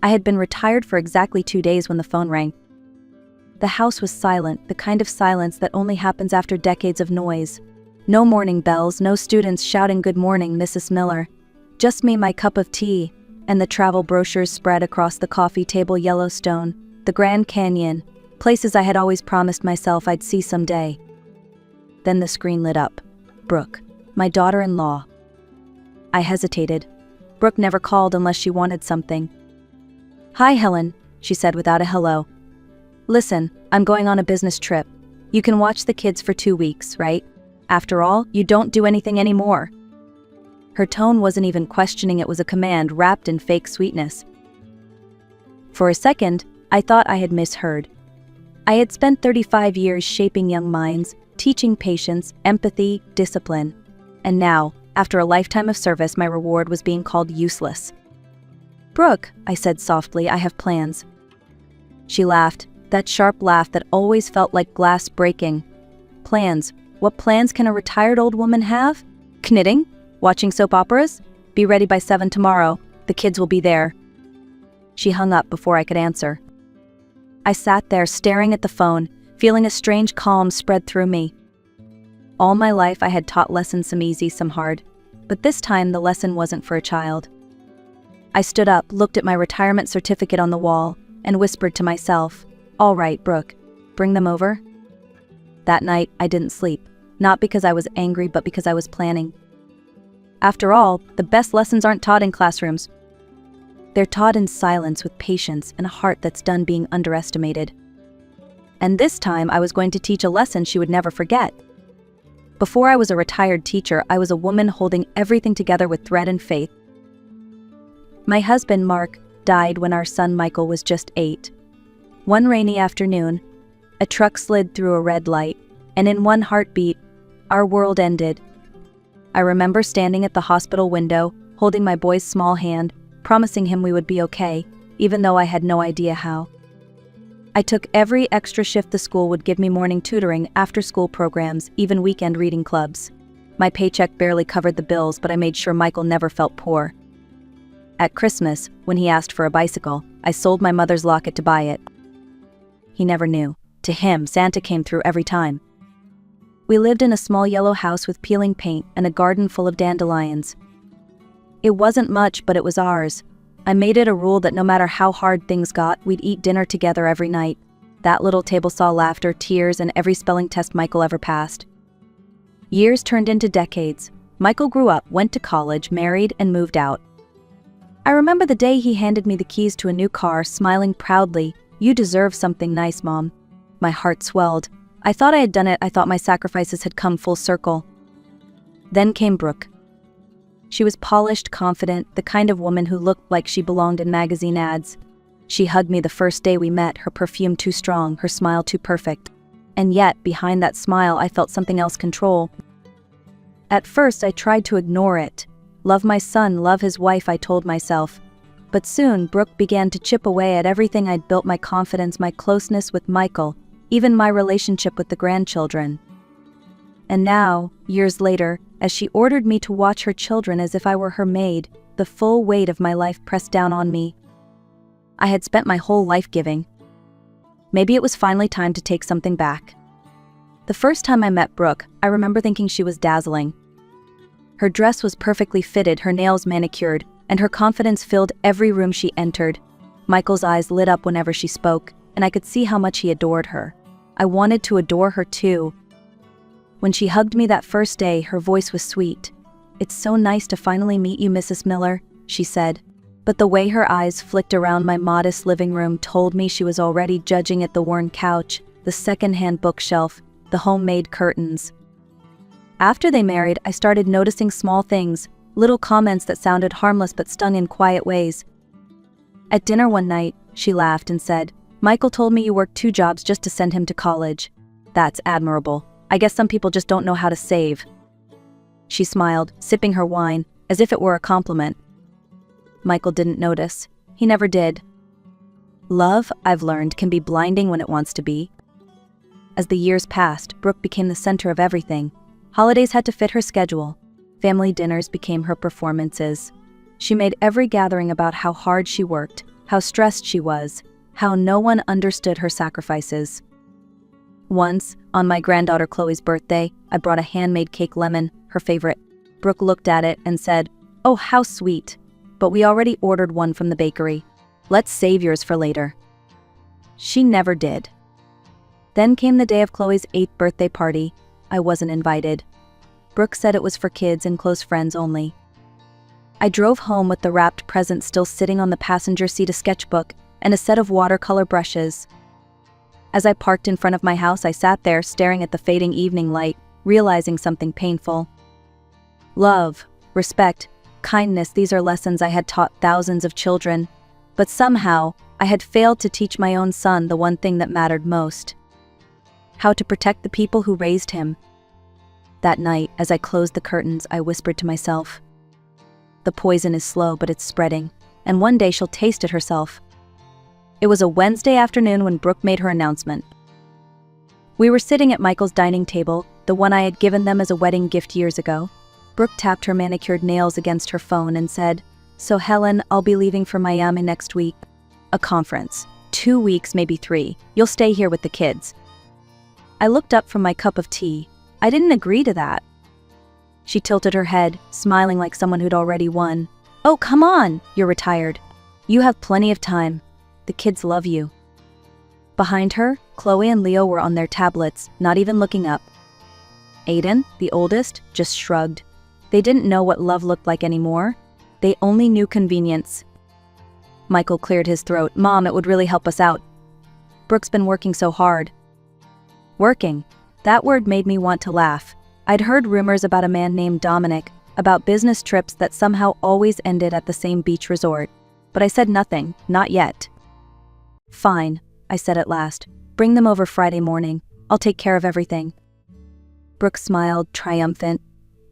I had been retired for exactly 2 days when the phone rang. The house was silent, the kind of silence that only happens after decades of noise. No morning bells, no students shouting "Good morning, Mrs. Miller." Just me, my cup of tea, and the travel brochures spread across the coffee table. Yellowstone, the Grand Canyon, places I had always promised myself I'd see someday. Then the screen lit up. Brooke, my daughter-in-law. I hesitated. Brooke never called unless she wanted something. "Hi, Helen," she said without a hello. "Listen, I'm going on a business trip. You can watch the kids for 2 weeks, right? After all, you don't do anything anymore." Her tone wasn't even questioning, it was a command wrapped in fake sweetness. For a second, I thought I had misheard. I had spent 35 years shaping young minds, teaching patience, empathy, discipline. And now, after a lifetime of service, my reward was being called useless. "Brooke," I said softly, "I have plans." She laughed, that sharp laugh that always felt like glass breaking. "Plans? What plans can a retired old woman have? Knitting? Watching soap operas? Be ready by 7 tomorrow. The kids will be there." She hung up before I could answer. I sat there staring at the phone, feeling a strange calm spread through me. All my life I had taught lessons, some easy, some hard. But this time the lesson wasn't for a child. I stood up, looked at my retirement certificate on the wall, and whispered to myself, "All right, Brooke, bring them over." That night, I didn't sleep, not because I was angry, but because I was planning. After all, the best lessons aren't taught in classrooms. They're taught in silence, with patience and a heart that's done being underestimated. And this time, I was going to teach a lesson she would never forget. Before I was a retired teacher, I was a woman holding everything together with thread and faith. My husband, Mark, died when our son Michael was just 8. One rainy afternoon, a truck slid through a red light, and in one heartbeat, our world ended. I remember standing at the hospital window, holding my boy's small hand, promising him we would be okay, even though I had no idea how. I took every extra shift the school would give me: morning tutoring, after-school programs, even weekend reading clubs. My paycheck barely covered the bills, but I made sure Michael never felt poor. At Christmas, when he asked for a bicycle, I sold my mother's locket to buy it. He never knew. To him, Santa came through every time. We lived in a small yellow house with peeling paint and a garden full of dandelions. It wasn't much, but it was ours. I made it a rule that no matter how hard things got, we'd eat dinner together every night. That little table saw laughter, tears, and every spelling test Michael ever passed. Years turned into decades. Michael grew up, went to college, married, and moved out. I remember the day he handed me the keys to a new car, smiling proudly. "You deserve something nice, Mom." My heart swelled. I thought I had done it. I thought my sacrifices had come full circle. Then came Brooke. She was polished, confident, the kind of woman who looked like she belonged in magazine ads. She hugged me the first day we met, her perfume too strong, her smile too perfect. And yet, behind that smile, I felt something else: control. At first, I tried to ignore it. Love my son, love his wife, I told myself. But soon, Brooke began to chip away at everything I'd built: my confidence, my closeness with Michael, even my relationship with the grandchildren. And now, years later, as she ordered me to watch her children as if I were her maid, the full weight of my life pressed down on me. I had spent my whole life giving. Maybe it was finally time to take something back. The first time I met Brooke, I remember thinking she was dazzling. Her dress was perfectly fitted, her nails manicured, and her confidence filled every room she entered. Michael's eyes lit up whenever she spoke, and I could see how much he adored her. I wanted to adore her too. When she hugged me that first day, her voice was sweet. "It's so nice to finally meet you, Mrs. Miller," she said. But the way her eyes flicked around my modest living room told me she was already judging at the worn couch, the second-hand bookshelf, the homemade curtains. After they married, I started noticing small things, little comments that sounded harmless but stung in quiet ways. At dinner one night, she laughed and said, "Michael told me you worked 2 jobs just to send him to college. That's admirable. I guess some people just don't know how to save." She smiled, sipping her wine, as if it were a compliment. Michael didn't notice. He never did. Love, I've learned, can be blinding when it wants to be. As the years passed, Brooke became the center of everything. Holidays had to fit her schedule. Family dinners became her performances. She made every gathering about how hard she worked, how stressed she was, how no one understood her sacrifices. Once, on my granddaughter Chloe's birthday, I brought a handmade cake lemon, her favorite. Brooke looked at it and said, "Oh, how sweet. But we already ordered one from the bakery. Let's save yours for later." She never did. Then came the day of Chloe's 8th birthday party. I wasn't invited. Brooke said it was for kids and close friends only. I drove home with the wrapped present still sitting on the passenger seat, a sketchbook and a set of watercolor brushes. As I parked in front of my house, I sat there staring at the fading evening light, realizing something painful. Love, respect, kindness, these are lessons I had taught thousands of children, but somehow I had failed to teach my own son the one thing that mattered most: how to protect the people who raised him. That night, as I closed the curtains, I whispered to myself, "The poison is slow, but it's spreading, and one day she'll taste it herself." It was a Wednesday afternoon when Brooke made her announcement. We were sitting at Michael's dining table, the one I had given them as a wedding gift years ago. Brooke tapped her manicured nails against her phone and said, "So Helen, I'll be leaving for Miami next week. A conference. 2 weeks, maybe 3. You'll stay here with the kids." I looked up from my cup of tea. I didn't agree to that. She tilted her head, smiling like someone who'd already won. "Oh, come on, you're retired. You have plenty of time. The kids love you." Behind her, Chloe and Leo were on their tablets, not even looking up. Aiden, the oldest, just shrugged. They didn't know what love looked like anymore. They only knew convenience. Michael cleared his throat. "Mom, it would really help us out. Brooke's been working so hard." Working. That word made me want to laugh. I'd heard rumors about a man named Dominic, about business trips that somehow always ended at the same beach resort. But I said nothing, not yet. "Fine," I said at last. "Bring them over Friday morning. I'll take care of everything." Brooke smiled, triumphant.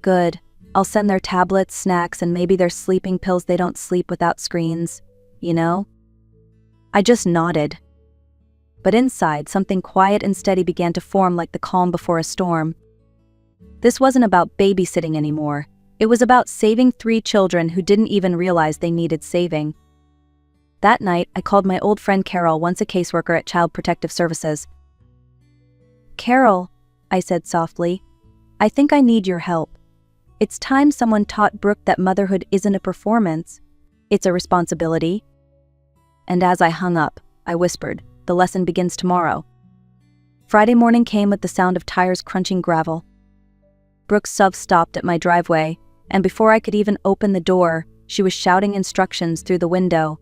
"Good. I'll send their tablets, snacks, and maybe their sleeping pills. They don't sleep without screens, you know?" I just nodded. But inside, something quiet and steady began to form like the calm before a storm. This wasn't about babysitting anymore. It was about saving 3 children who didn't even realize they needed saving. That night, I called my old friend Carol, once a caseworker at Child Protective Services. "Carol," I said softly, "I think I need your help. It's time someone taught Brooke that motherhood isn't a performance. It's a responsibility." And as I hung up, I whispered, "The lesson begins tomorrow." Friday morning came with the sound of tires crunching gravel. Brooke's SUV stopped at my driveway, and before I could even open the door, she was shouting instructions through the window.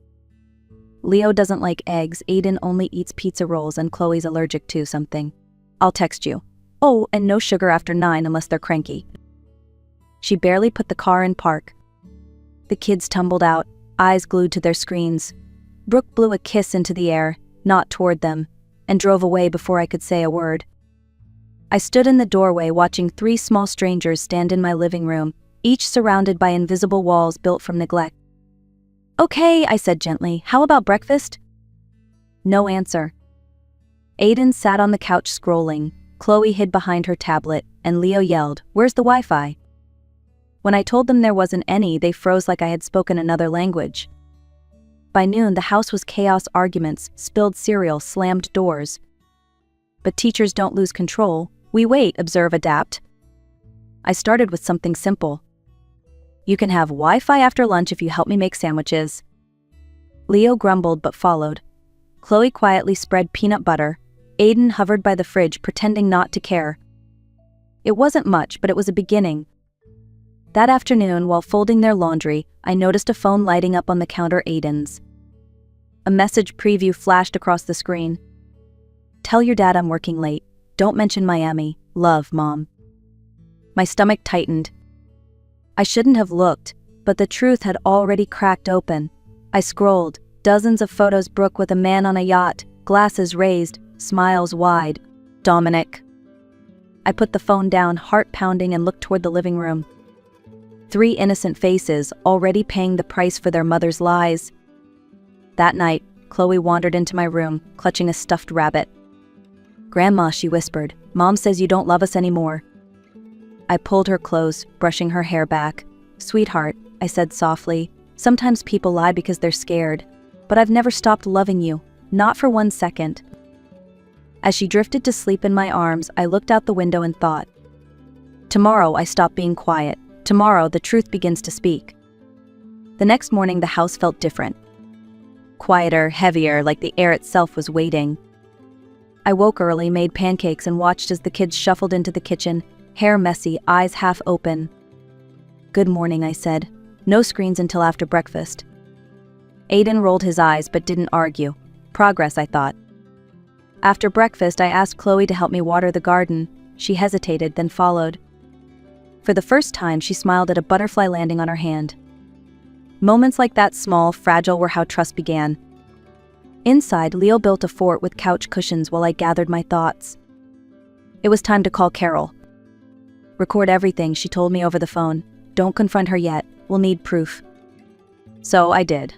"Leo doesn't like eggs, Aiden only eats pizza rolls, and Chloe's allergic to something. I'll text you. Oh, and no sugar after 9 unless they're cranky." She barely put the car in park. The kids tumbled out, eyes glued to their screens. Brooke blew a kiss into the air, not toward them, and drove away before I could say a word. I stood in the doorway watching 3 small strangers stand in my living room, each surrounded by invisible walls built from neglect. "Okay," I said gently, "how about breakfast?" No answer. Aiden sat on the couch scrolling, Chloe hid behind her tablet, and Leo yelled, "Where's the Wi-Fi?" When I told them there wasn't any, they froze like I had spoken another language. By noon, the house was chaos, arguments, spilled cereal, slammed doors. But teachers don't lose control. We wait, observe, adapt. I started with something simple. "You can have Wi-Fi after lunch if you help me make sandwiches." Leo grumbled but followed. Chloe quietly spread peanut butter. Aiden hovered by the fridge, pretending not to care. It wasn't much, but it was a beginning. That afternoon, while folding their laundry, I noticed a phone lighting up on the counter, Aiden's. A message preview flashed across the screen. "Tell your dad I'm working late. Don't mention Miami. Love, Mom." My stomach tightened. I shouldn't have looked, but the truth had already cracked open. I scrolled, dozens of photos, Brooke with a man on a yacht, glasses raised, smiles wide. Dominic. I put the phone down, heart pounding, and looked toward the living room. 3 innocent faces, already paying the price for their mother's lies. That night, Chloe wandered into my room, clutching a stuffed rabbit. "Grandma," she whispered, "Mom says you don't love us anymore." I pulled her close, brushing her hair back. "Sweetheart," I said softly, "sometimes people lie because they're scared. but I've never stopped loving you, not for 1 second." As she drifted to sleep in my arms, I looked out the window and thought, tomorrow I stop being quiet. Tomorrow the truth begins to speak. The next morning the house felt different. Quieter, heavier, like the air itself was waiting. I woke early, made pancakes, and watched as the kids shuffled into the kitchen, hair messy, eyes half open. "Good morning," I said. "No screens until after breakfast." Aiden rolled his eyes but didn't argue. Progress, I thought. After breakfast, I asked Chloe to help me water the garden. She hesitated, then followed. For the first time, she smiled at a butterfly landing on her hand. Moments like that, small, fragile, were how trust began. Inside, Leo built a fort with couch cushions while I gathered my thoughts. It was time to call Carol. "Record everything," she told me over the phone. "Don't confront her yet. We'll need proof." So I did.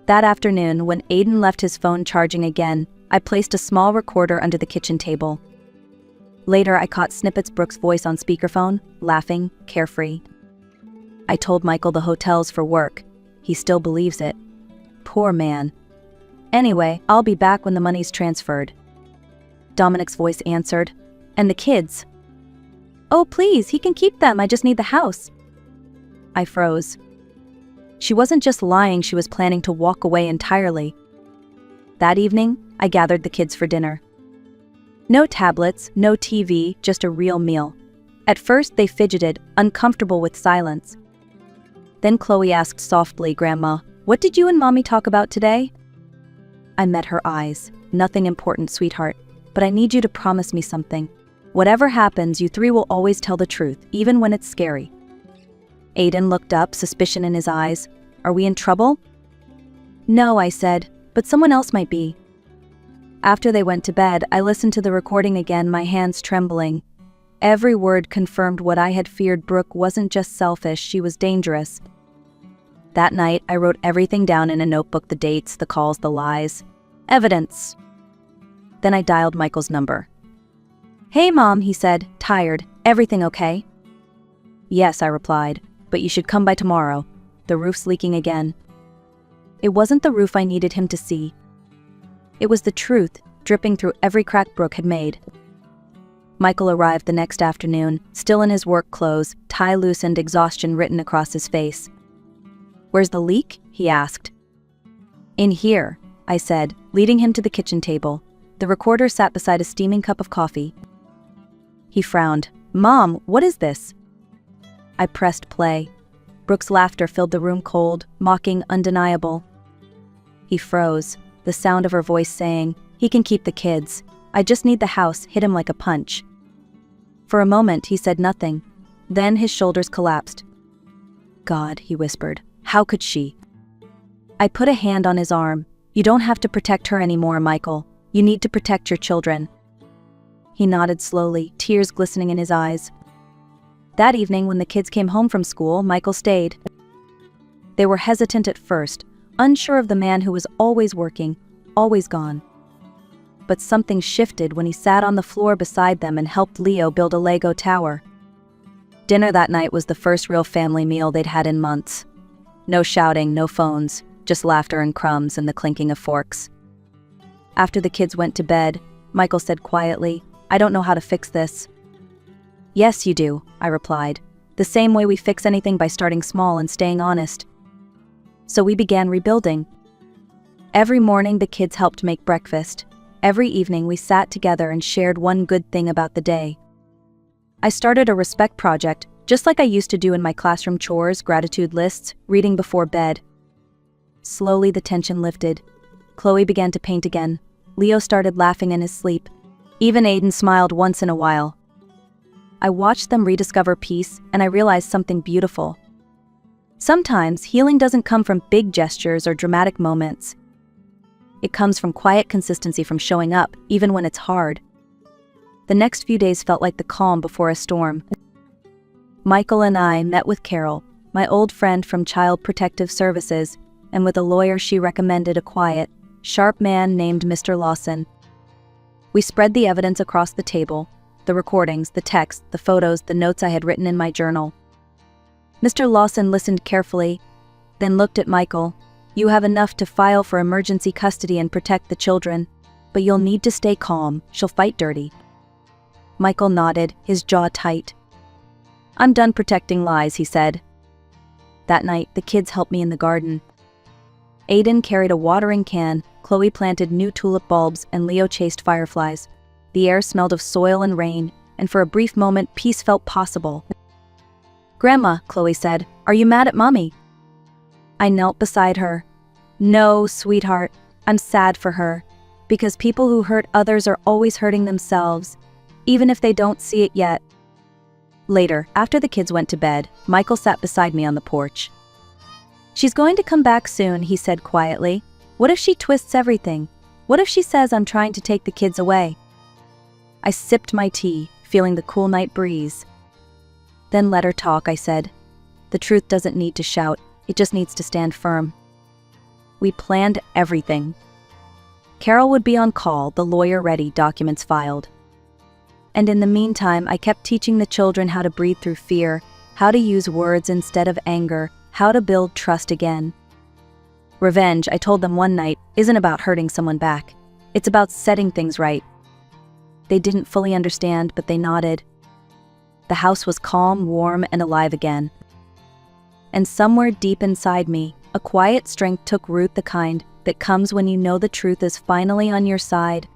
That afternoon, when Aiden left his phone charging again, I placed a small recorder under the kitchen table. Later, I caught snippets Brooke's voice on speakerphone, laughing, carefree. I told Michael the hotel's for work. He still believes it. Poor man. "Anyway, I'll be back when the money's transferred." Dominic's voice answered. "And the kids?" "Oh, please, he can keep them. I just need the house." I froze. She wasn't just lying, she was planning to walk away entirely. That evening, I gathered the kids for dinner. No tablets, no TV, just a real meal. At first, they fidgeted, uncomfortable with silence. Then Chloe asked softly, "Grandma, what did you and Mommy talk about today?" I met her eyes. "Nothing important, sweetheart, but I need you to promise me something. Whatever happens, you three will always tell the truth, even when it's scary." Aiden looked up, suspicion in his eyes. "Are we in trouble?" "No," I said, "but someone else might be." After they went to bed, I listened to the recording again, my hands trembling. Every word confirmed what I had feared. Brooke wasn't just selfish, she was dangerous. That night, I wrote everything down in a notebook, the dates, the calls, the lies. Evidence. Then I dialed Michael's number. "Hey, Mom," he said, tired. "Everything okay?" "Yes," I replied, "but you should come by tomorrow. The roof's leaking again." It wasn't the roof I needed him to see. It was the truth, dripping through every crack Brooke had made. Michael arrived the next afternoon, still in his work clothes, tie loosened, exhaustion written across his face. "Where's the leak?" he asked. "In here," I said, leading him to the kitchen table. The recorder sat beside a steaming cup of coffee. He frowned. "Mom, what is this?" I pressed play. Brooke's laughter filled the room, cold, mocking, undeniable. He froze, the sound of her voice saying, "He can keep the kids. I just need the house," hit him like a punch. For a moment, he said nothing. Then his shoulders collapsed. "God," he whispered, "how could she?" I put a hand on his arm. "You don't have to protect her anymore, Michael. You need to protect your children." He nodded slowly, tears glistening in his eyes. That evening, when the kids came home from school, Michael stayed. They were hesitant at first, unsure of the man who was always working, always gone. But something shifted when he sat on the floor beside them and helped Leo build a Lego tower. Dinner that night was the first real family meal they'd had in months. No shouting, no phones, just laughter and crumbs and the clinking of forks. After the kids went to bed, Michael said quietly, "I don't know how to fix this." "Yes, you do," I replied. "The same way we fix anything, by starting small and staying honest." So we began rebuilding. Every morning the kids helped make breakfast. Every evening we sat together and shared one good thing about the day. I started a respect project, just like I used to do in my classroom chores, gratitude lists, reading before bed. Slowly the tension lifted. Chloe began to paint again. Leo started laughing in his sleep. Even Aiden smiled once in a while. I watched them rediscover peace, and I realized something beautiful. Sometimes healing doesn't come from big gestures or dramatic moments. It comes from quiet consistency, from showing up, even when it's hard. The next few days felt like the calm before a storm. Michael and I met with Carol, my old friend from Child Protective Services, and with a lawyer she recommended, a quiet, sharp man named Mr. Lawson. We spread the evidence across the table, the recordings, the texts, the photos, the notes I had written in my journal. Mr. Lawson listened carefully, then looked at Michael. You have enough to file for emergency custody and protect the children, but you'll need to stay calm. She'll fight dirty." Michael nodded, his jaw tight. "I'm done protecting lies," he said. That night, the kids helped me in the garden. Aiden carried a watering can, Chloe planted new tulip bulbs, and Leo chased fireflies. The air smelled of soil and rain, and for a brief moment, peace felt possible. "Grandma," Chloe said, "are you mad at Mommy?" I knelt beside her. "No, sweetheart, I'm sad for her, because people who hurt others are always hurting themselves, even if they don't see it yet." Later, after the kids went to bed, Michael sat beside me on the porch. "She's going to come back soon," he said quietly. "What if she twists everything? What if she says I'm trying to take the kids away?" I sipped my tea, feeling the cool night breeze. "Then let her talk," I said. "The truth doesn't need to shout, it just needs to stand firm." We planned everything. Carol would be on call, the lawyer ready, documents filed. And in the meantime, I kept teaching the children how to breathe through fear, how to use words instead of anger, how to build trust again. Revenge, I told them one night, isn't about hurting someone back. It's about setting things right. They didn't fully understand, but they nodded. The house was calm, warm, and alive again. And somewhere deep inside me, a quiet strength took root, the kind that comes when you know the truth is finally on your side.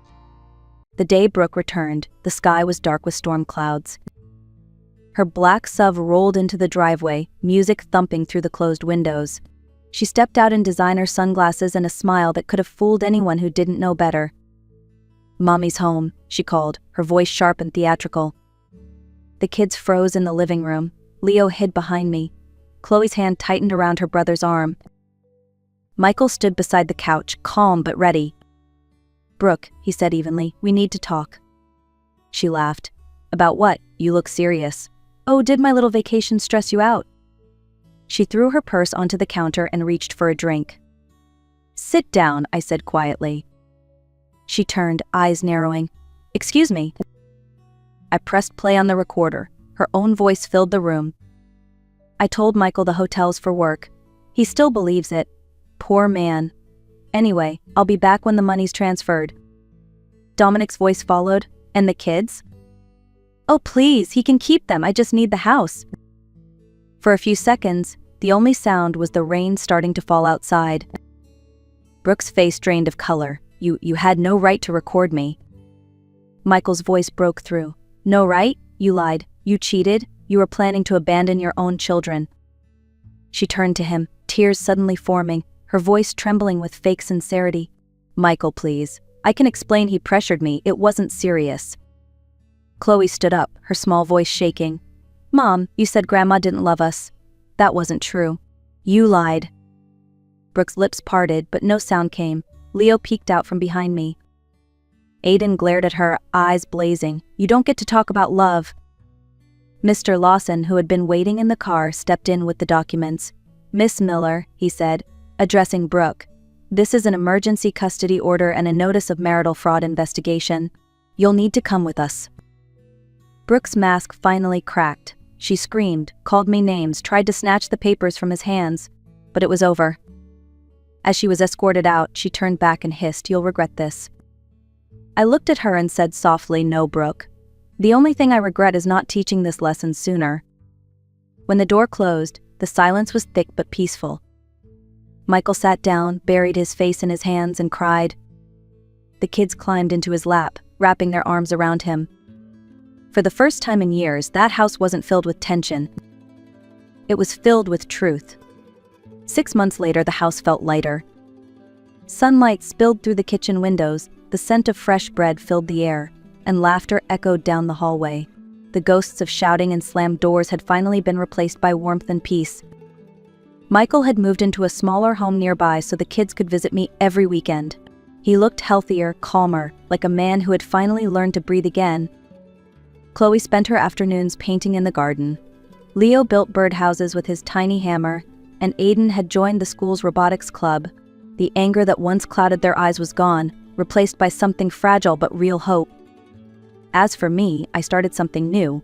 The day Brooke returned, the sky was dark with storm clouds. Her black SUV rolled into the driveway, music thumping through the closed windows. She stepped out in designer sunglasses and a smile that could have fooled anyone who didn't know better. "Mommy's home," she called, her voice sharp and theatrical. The kids froze in the living room. Leo hid behind me. Chloe's hand tightened around her brother's arm. Michael stood beside the couch, calm but ready. "Brooke," he said evenly, "we need to talk." She laughed. "About what? You look serious." "Oh, did my little vacation stress you out?" She threw her purse onto the counter and reached for a drink. "Sit down," I said quietly. She turned, eyes narrowing. "Excuse me." I pressed play on the recorder. Her own voice filled the room. "I told Michael the hotel's for work. He still believes it. Poor man. Anyway, I'll be back when the money's transferred." Dominic's voice followed. "And the kids?" "Oh, please, he can keep them. I just need the house." For a few seconds, the only sound was the rain starting to fall outside. Brooke's face drained of color. You had no right to record me." Michael's voice broke through. "No right? You lied. You cheated. You were planning to abandon your own children." She turned to him, tears suddenly forming, her voice trembling with fake sincerity. "Michael, please. I can explain he pressured me. It wasn't serious." Chloe stood up, her small voice shaking. "Mom, you said Grandma didn't love us. That wasn't true. You lied." Brooke's lips parted, but no sound came. Leo peeked out from behind me. Aiden glared at her, eyes blazing. "You don't get to talk about love." Mr. Lawson, who had been waiting in the car, stepped in with the documents. "Miss Miller," he said, addressing Brooke, "this is an emergency custody order and a notice of marital fraud investigation. You'll need to come with us." Brooke's mask finally cracked. She screamed, called me names, tried to snatch the papers from his hands, but it was over. As she was escorted out, she turned back and hissed, "You'll regret this." I looked at her and said softly, "No, Brooke. The only thing I regret is not teaching this lesson sooner." When the door closed, the silence was thick but peaceful. Michael sat down, buried his face in his hands, and cried. The kids climbed into his lap, wrapping their arms around him. For the first time in years, that house wasn't filled with tension. It was filled with truth. 6 months later, the house felt lighter. Sunlight spilled through the kitchen windows, the scent of fresh bread filled the air, and laughter echoed down the hallway. The ghosts of shouting and slammed doors had finally been replaced by warmth and peace. Michael had moved into a smaller home nearby so the kids could visit me every weekend. He looked healthier, calmer, like a man who had finally learned to breathe again. Chloe spent her afternoons painting in the garden. Leo built birdhouses with his tiny hammer, and Aiden had joined the school's robotics club. The anger that once clouded their eyes was gone, replaced by something fragile but real hope. As for me, I started something new.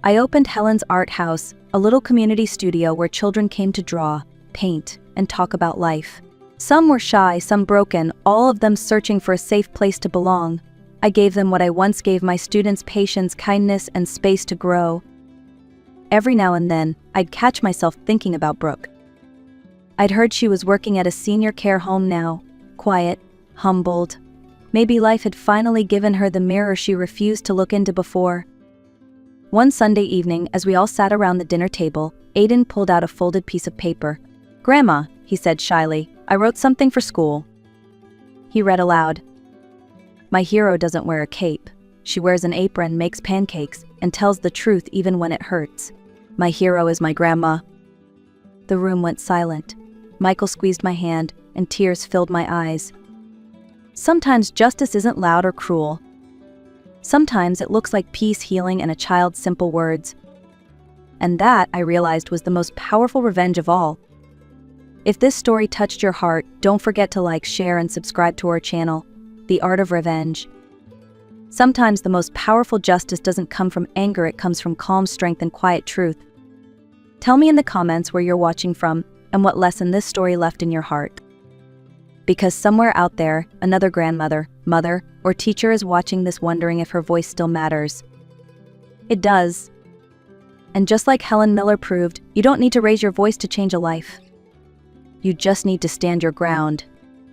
I opened Helen's Art House, a little community studio where children came to draw, paint, and talk about life. Some were shy, some broken, all of them searching for a safe place to belong. I gave them what I once gave my students: patience, kindness, and space to grow. Every now and then, I'd catch myself thinking about Brooke. I'd heard she was working at a senior care home now, quiet, humbled. Maybe life had finally given her the mirror she refused to look into before. One Sunday evening, as we all sat around the dinner table, Aiden pulled out a folded piece of paper. "Grandma," he said shyly, "I wrote something for school." He read aloud. "My hero doesn't wear a cape. She wears an apron, makes pancakes, and tells the truth even when it hurts. My hero is my grandma." The room went silent. Michael squeezed my hand, and tears filled my eyes. Sometimes justice isn't loud or cruel. Sometimes it looks like peace, healing, and a child's simple words. And that, I realized, was the most powerful revenge of all. If this story touched your heart, don't forget to like, share, and subscribe to our channel, The Art of Revenge. Sometimes the most powerful justice doesn't come from anger, it comes from calm strength and quiet truth. Tell me in the comments where you're watching from and what lesson this story left in your heart. Because somewhere out there, another grandmother, mother, or teacher is watching this wondering if her voice still matters. It does. And just like Helen Miller proved, you don't need to raise your voice to change a life. You just need to stand your ground.